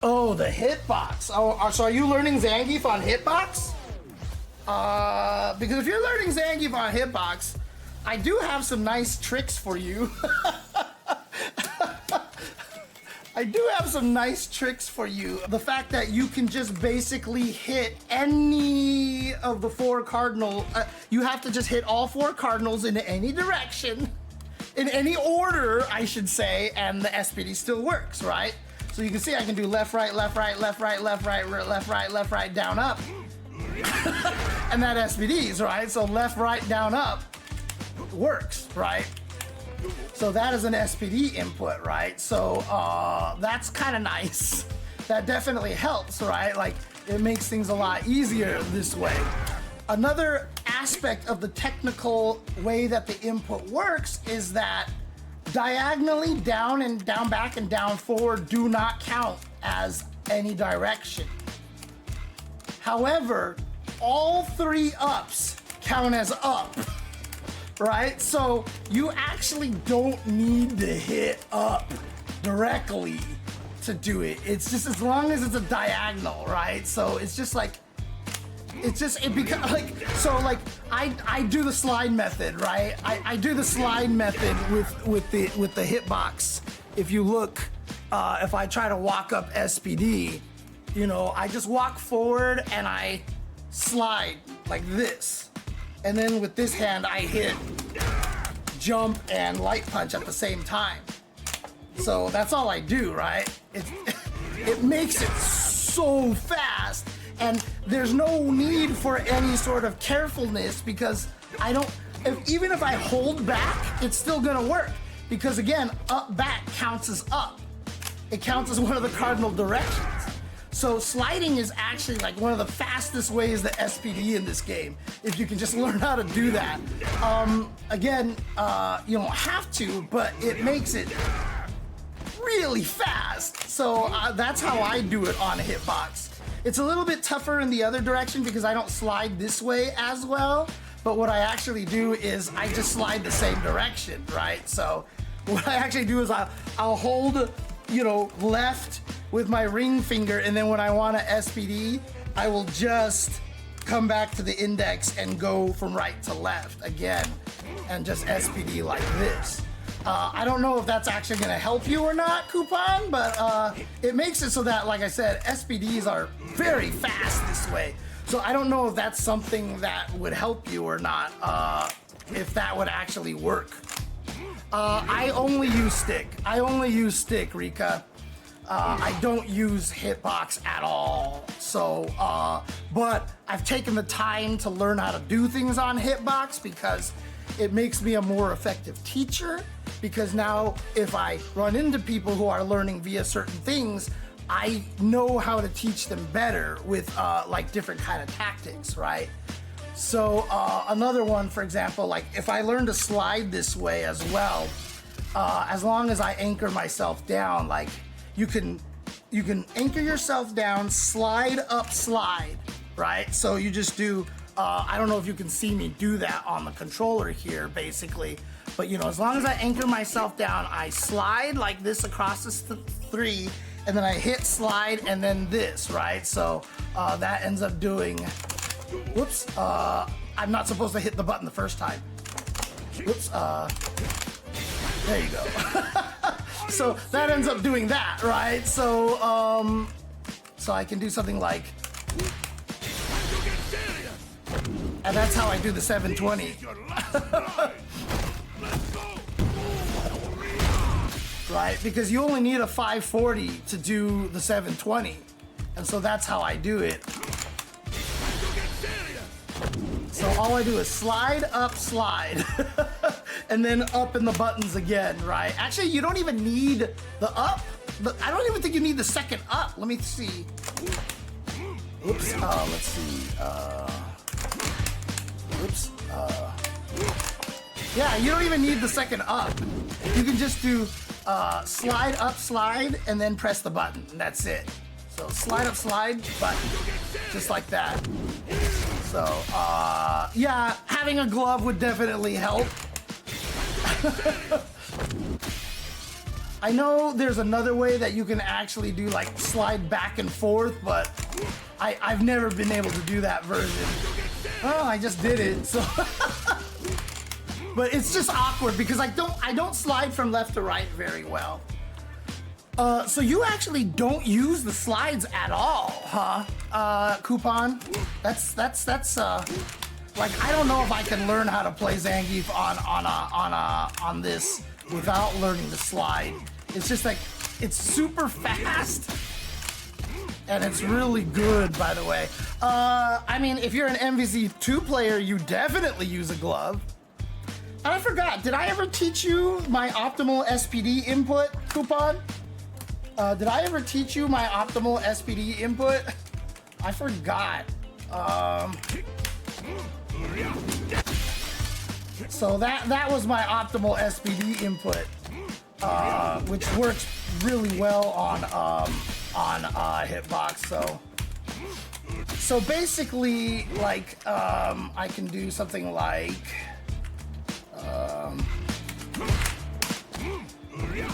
Oh, the hitbox. Oh, so are you learning Zangief on hitbox? Because if you're learning Zangief on hitbox, I do have some nice tricks for you. I do have some nice tricks for you. The fact that you can just basically hit any of the 4 cardinal, you have to just hit all 4 cardinals in any direction, in any order, I should say, and the SPD still works, right? So you can see I can do left, right, left, right, left, right, left, right, left, right, left, right, down, up. And that SPDs, right? So left, right, down, up works, right? So that is an SPD input, right? So that's kind of nice. That definitely helps, right? Like, it makes things a lot easier this way. Another aspect of the technical way that the input works is that diagonally down and down back and down forward do not count as any direction. However, all 3 ups count as up. Right? So you actually don't need to hit up directly to do it. It's just as long as it's a diagonal, right? So it's just like, it becomes like, so like I do the slide method, right? I do the slide method with the hitbox. If you look, if I try to walk up SPD, you know, I just walk forward and I slide like this. And then with this hand, I hit jump and light punch at the same time. So that's all I do, right? It makes it so fast, and there's no need for any sort of carefulness because even if I hold back, it's still gonna work. Because again, up, back counts as up. It counts as one of the cardinal directions. So sliding is actually like one of the fastest ways to SPD in this game, if you can just learn how to do that. Again, you don't have to, but it makes it really fast. So that's how I do it on a hitbox. It's a little bit tougher in the other direction because I don't slide this way as well, but what I actually do is I just slide the same direction, right? So what I actually do is I'll hold, you know, left with my ring finger, and then when I want to SPD, I will just come back to the index and go from right to left again, and just SPD like this. I don't know if that's actually gonna help you or not, Coupon, but it makes it so that, like I said, SPDs are very fast this way. So I don't know if that's something that would help you or not, if that would actually work. I only use stick, Rika. I don't use hitbox at all. So, but I've taken the time to learn how to do things on hitbox because it makes me a more effective teacher. Because now if I run into people who are learning via certain things, I know how to teach them better with like different kind of tactics, right? So another one, for example, like if I learn to slide this way as well, as long as I anchor myself down, like you can anchor yourself down, slide up, slide, right? So you just do, I don't know if you can see me do that on the controller here, basically, but you know, as long as I anchor myself down, I slide like this across this 3, and then I hit slide and then this, right? So that ends up doing, whoops, I'm not supposed to hit the button the first time. Whoops, there you go. So that ends up doing that, right? So, so I can do something like, and that's how I do the 720. Right, because you only need a 540 to do the 720, and so that's how I do it. So all I do is slide up, slide, and then up in the buttons again, right? Actually, you don't even need the up, but I don't even think you need the second up. Let me see. Oops, let's see. Oops, yeah, you don't even need the second up. You can just do slide up, slide, and then press the button, and that's it. So slide up, slide, button, just like that. So, yeah, having a glove would definitely help. I know there's another way that you can actually do like slide back and forth, but I've never been able to do that version. Oh, I just did it, so. But it's just awkward because I don't slide from left to right very well. So you actually don't use the slides at all, huh? Coupon? That's like, I don't know if I can learn how to play Zangief on this without learning to slide. It's just like, it's super fast and it's really good, by the way. I mean, if you're an MVC2 player, you definitely use a glove. And I forgot, did I ever teach you my optimal SPD input, Coupon? Did I ever teach you my optimal SPD input? I forgot. So that was my optimal SPD input, which works really well on Hitbox. So basically, like, I can do something like,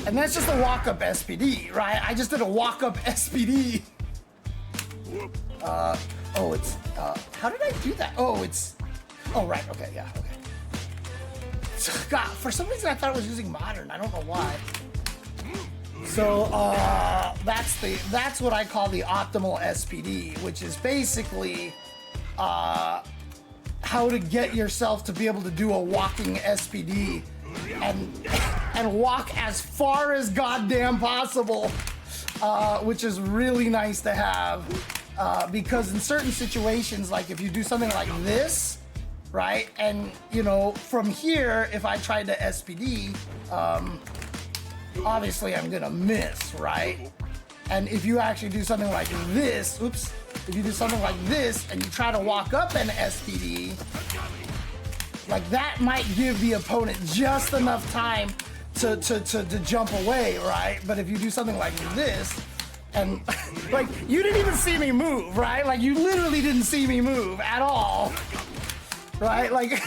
and that's just a walk-up SPD, right? I just did a walk-up SPD. Oh, it's, how did I do that? Oh, it's, oh, right, okay, yeah, okay. So, God, for some reason I thought it was using modern. I don't know why. So, that's what I call the optimal SPD, which is basically, how to get yourself to be able to do a walking SPD and walk as far as goddamn possible, which is really nice to have, because in certain situations, like if you do something like this, right, and you know, from here, if I tried to SPD, obviously I'm gonna miss, right? And if you actually do something like this, oops, if you do something like this and you try to walk up an SPD, like that might give the opponent just enough time to jump away, right? But if you do something like this, and like you didn't even see me move, right? Like you literally didn't see me move at all, right? Like,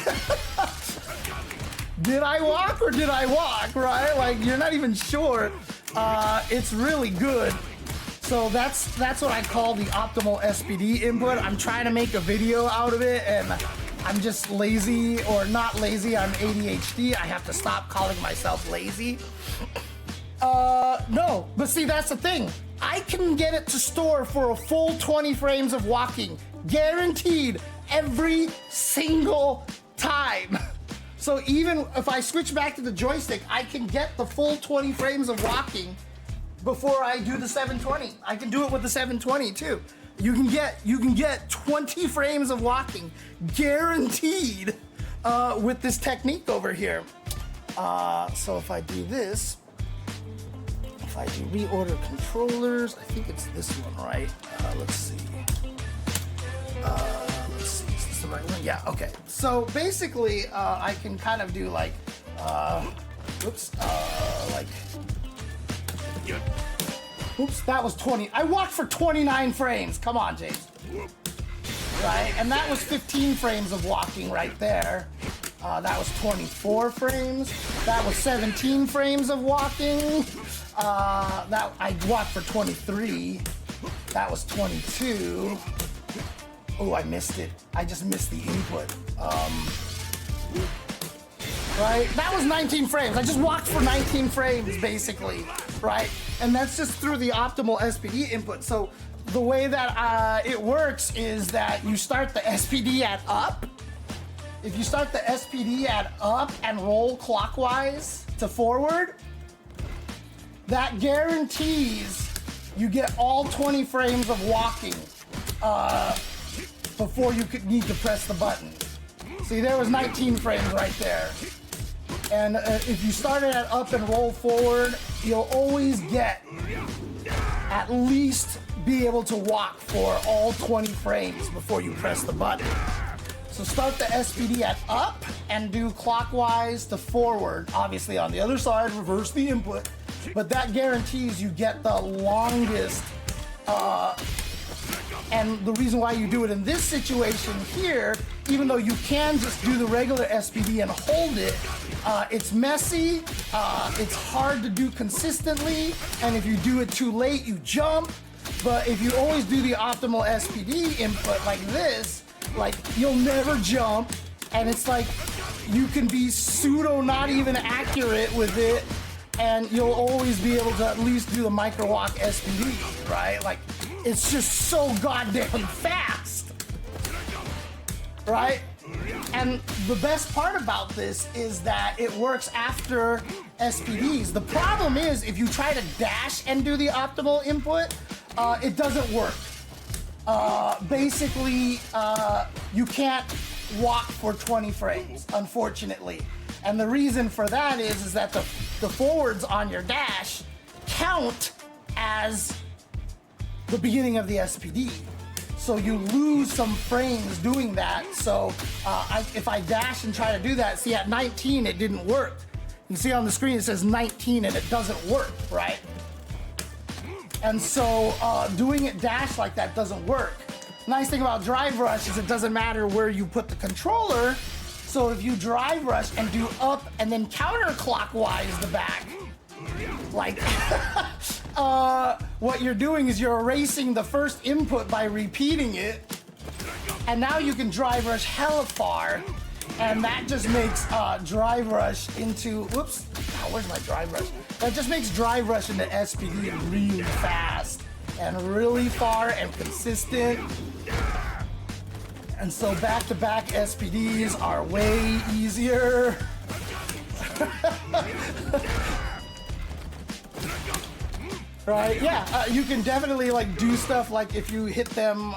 did I walk or did I walk, right? Like you're not even sure. It's really good. So that's what I call the optimal SPD input. I'm trying to make a video out of it and I'm just lazy, or not lazy, I'm ADHD. I have to stop calling myself lazy. No, but see, that's the thing. I can get it to store for a full 20 frames of walking, guaranteed every single time. So even if I switch back to the joystick, I can get the full 20 frames of walking before I do the 720. I can do it with the 720 too. You can get 20 frames of walking guaranteed with this technique over here. So if I do this, if I do reorder controllers, I think it's this one, right? Let's see. Let's see, is this the right one? Yeah, okay. So basically, I can kind of do like, like, oops, that was 20. I walked for 29 frames. Come on, James. Right, and that was 15 frames of walking right there. That was 24 frames. That was 17 frames of walking. That I walked for 23. That was 22. Oh, I missed it. I just missed the input. Right, that was 19 frames. I just walked for 19 frames, basically, right? And that's just through the optimal SPD input. So the way that it works is that you start the SPD at up. If you start the SPD at up and roll clockwise to forward, that guarantees you get all 20 frames of walking before you could need to press the button. See, there was 19 frames right there. And if you start it at up and roll forward, you'll always get at least be able to walk for all 20 frames before you press the button. So start the SPD at up and do clockwise to forward. Obviously on the other side, reverse the input, but that guarantees you get the longest And the reason why you do it in this situation here, even though you can just do the regular SPD and hold it, it's messy, it's hard to do consistently, and if you do it too late, you jump. But if you always do the optimal SPD input like this, like you'll never jump, and it's like you can be pseudo not even accurate with it, and you'll always be able to at least do the micro walk SPD, right? Like, it's just so goddamn fast, right? And the best part about this is that it works after SPDs. The problem is if you try to dash and do the optimal input, it doesn't work. Basically, you can't walk for 20 frames, unfortunately. And the reason for that is that the forwards on your dash count as the beginning of the SPD. So you lose some frames doing that. So if I dash and try to do that, see at 19, it didn't work. You can see on the screen, it says 19 and it doesn't work, right? And so doing it dash like that doesn't work. Nice thing about drive rush is it doesn't matter where you put the controller. So if you drive rush and do up and then counterclockwise the back, like what you're doing is you're erasing the first input by repeating it, and now you can drive rush hella far, and that just makes drive rush into, whoops, oh, where's my drive rush? That just makes drive rush into SPD really fast and really far and consistent. And so back-to-back SPDs are way easier. Right, yeah, you can definitely like do stuff like if you hit them,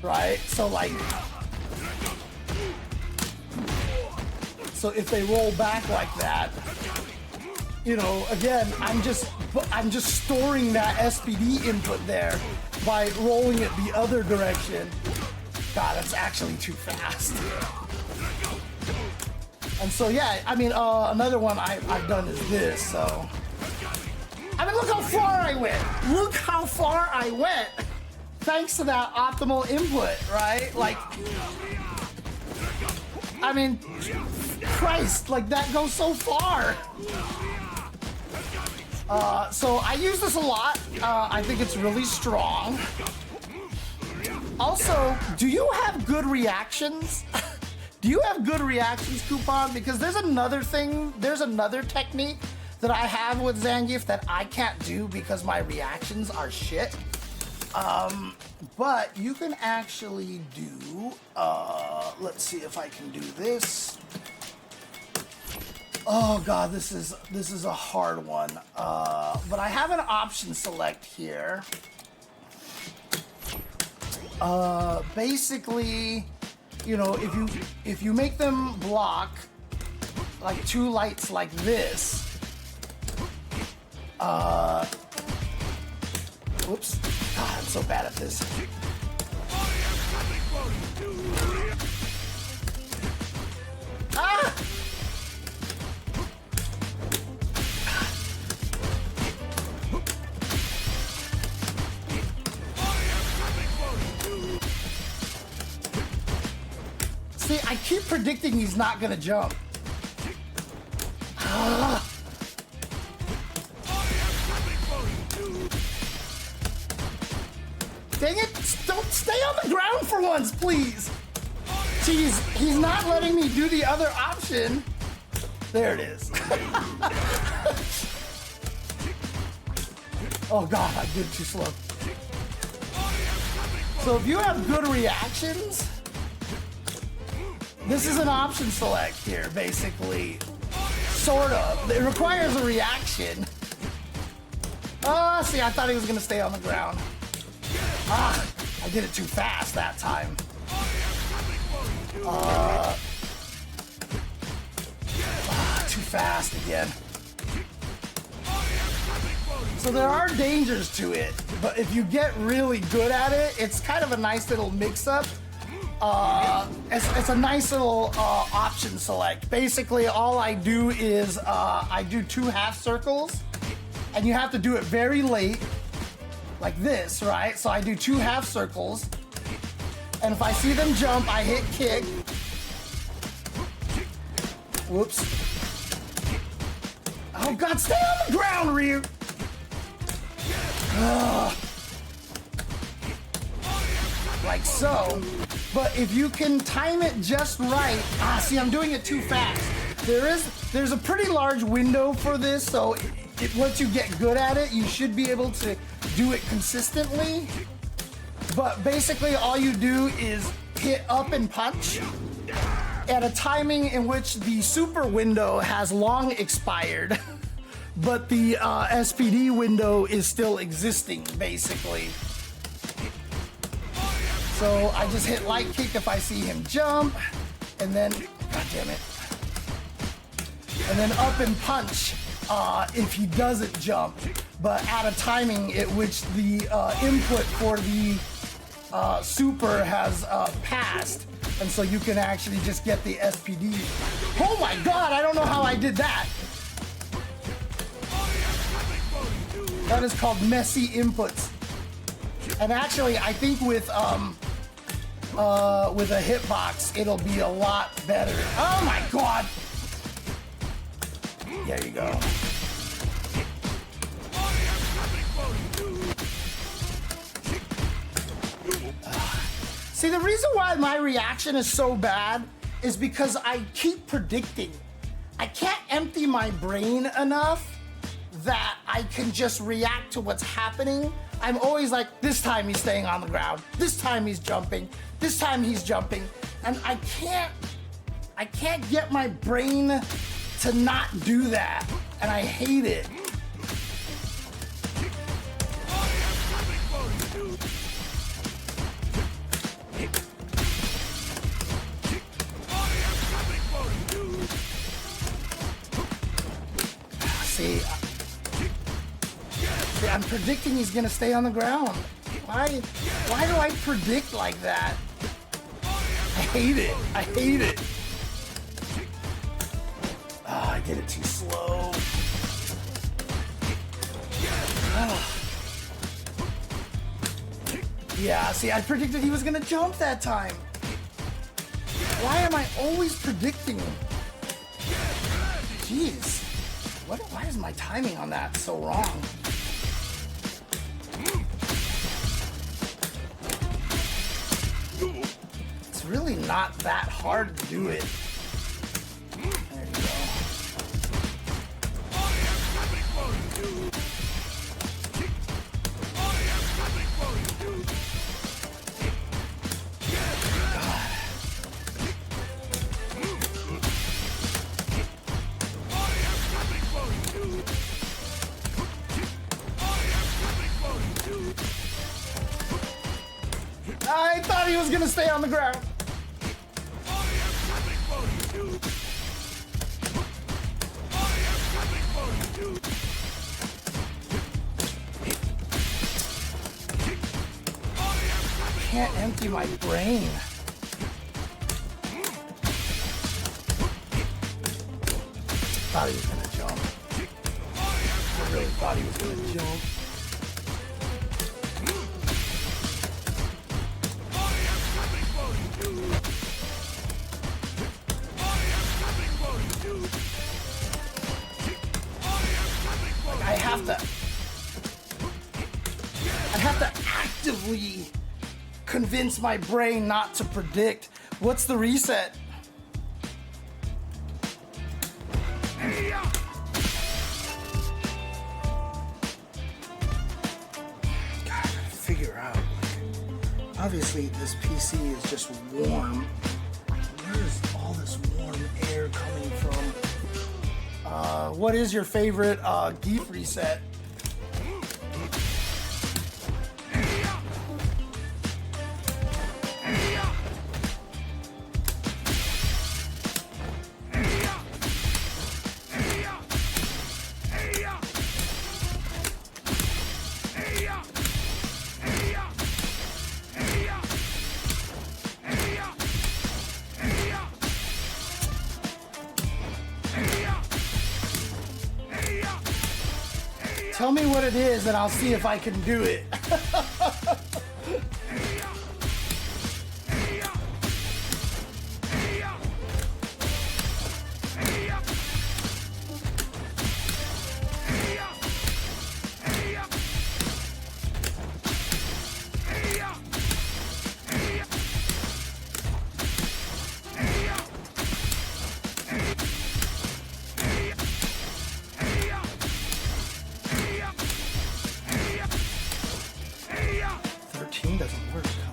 right, so like, so if they roll back like that, you know, again, I'm just storing that SPD input there by rolling it the other direction. God, that's actually too fast. And so, yeah, I mean, another one I've done is this, so. I mean, look how far I went. Look how far I went. Thanks to that optimal input, right? Like, I mean, Christ, like that goes so far. So I use this a lot. I think it's really strong. Also, do you have good reactions? Do you have good reactions, Coupon? Because there's another thing, there's another technique that I have with Zangief that I can't do because my reactions are shit. But you can actually do, let's see if I can do this. Oh God, this is a hard one. But I have an option select here. Basically, you know, if you make them block like two lights like this, whoops, God, I'm so bad at this. Ah! See, I keep predicting he's not gonna jump. Dang it, don't stay on the ground for once, please. Jeez, he's not letting me do the other option. There it is. Oh God, I did too slow. So if you have good reactions, this is an option select here, basically. Sort of. It requires a reaction. Oh, see, I thought he was gonna stay on the ground. Ah, I did it too fast that time. Too fast again. So there are dangers to it, but if you get really good at it, it's kind of a nice little mix-up. It's a nice little option select. Basically, all I do is I do two half circles, and you have to do it very late, like this, right? So I do 2 half circles, and if I see them jump, I hit kick. Whoops. Oh God, stay on the ground, Ryu. Ugh. Like so. But if you can time it just right, see, I'm doing it too fast. There's a pretty large window for this, so once you get good at it, you should be able to do it consistently. But basically all you do is hit up and punch at a timing in which the super window has long expired, but the SPD window is still existing, basically. So I just hit light kick if I see him jump, and then, God damn it, and then up and punch if he doesn't jump, but at a timing at which the input for the super has passed, and so you can actually just get the SPD. Oh my God, I don't know how I did that. That is called messy inputs. And actually, I think with a hitbox, it'll be a lot better. Oh my God! There you go. See, the reason why my reaction is so bad is because I keep predicting. I can't empty my brain enough that I can just react to what's happening. I'm always like, this time he's staying on the ground. This time he's jumping. This time he's jumping. And I can't get my brain to not do that. And I hate it. See, I'm predicting he's gonna stay on the ground. Why do I predict like that? I hate it. I hate it. I did it too slow. Yeah, see, I predicted he was gonna jump that time. Why am I always predicting? Jeez. Why is my timing on that so wrong? It's really not that hard to do it. There you go. I thought he was gonna stay on the ground. I can't empty my brain. Thought he was gonna jump. I really thought he was gonna jump. I have to actively convince my brain not to predict. What's the reset? God, I gotta figure out. Obviously, this PC is just warm. Where is all this warm air coming from? What is your favorite Geef reset? Tell me what it is and I'll see if I can do it. Doesn't work, huh?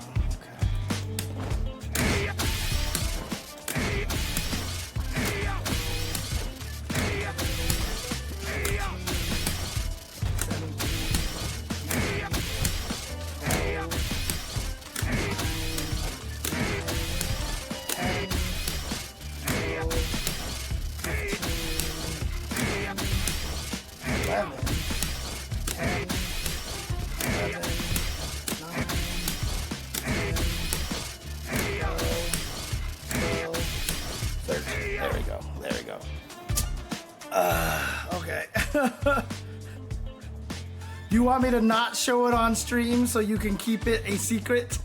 Okay. There we go. There we go. Okay. You want me to not show it on stream so you can keep it a secret?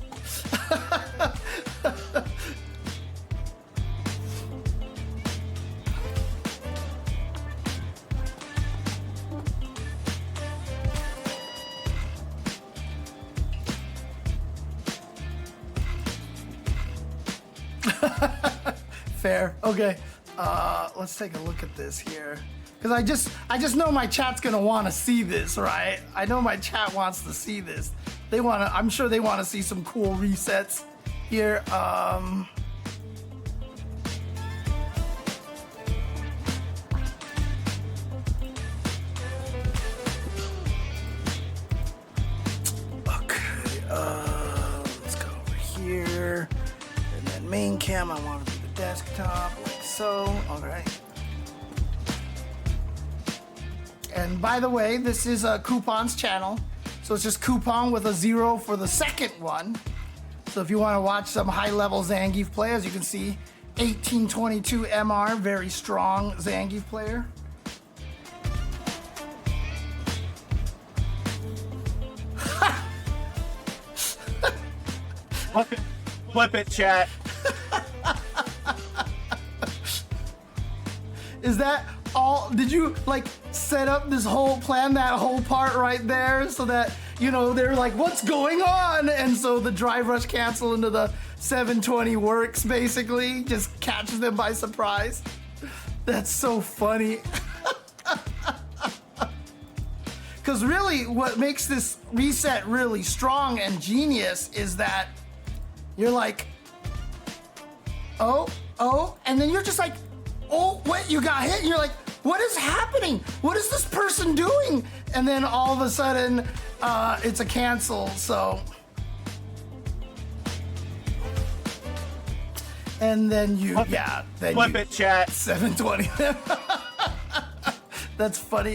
Fair. Okay. Let's take a look at this here. Because I just know my chat's gonna want to see this, right? I know my chat wants to see this. They want to. I'm sure they want to see some cool resets here. Okay. Let's go over here, and then main cam. I want to do the desktop like so. All right. And by the way, this is a Coupon's channel. So it's just Coupon with a 0 for the second one. So if you want to watch some high-level Zangief play, as you can see, 1822 MR, very strong Zangief player. Flip it, chat. Is that all? Did you like set up this whole plan, that whole part right there, so that, you know, they're like, what's going on? And so the drive rush cancel into the 720 works, basically, just catches them by surprise. That's so funny. Because really, what makes this reset really strong and genius is that you're like, oh, and then you're just like, oh, wait, you got hit, and you're like, what is happening? What is this person doing? And then all of a sudden, it's a cancel, so. And then you, Flip yeah. Then it, chat. 720. That's funny.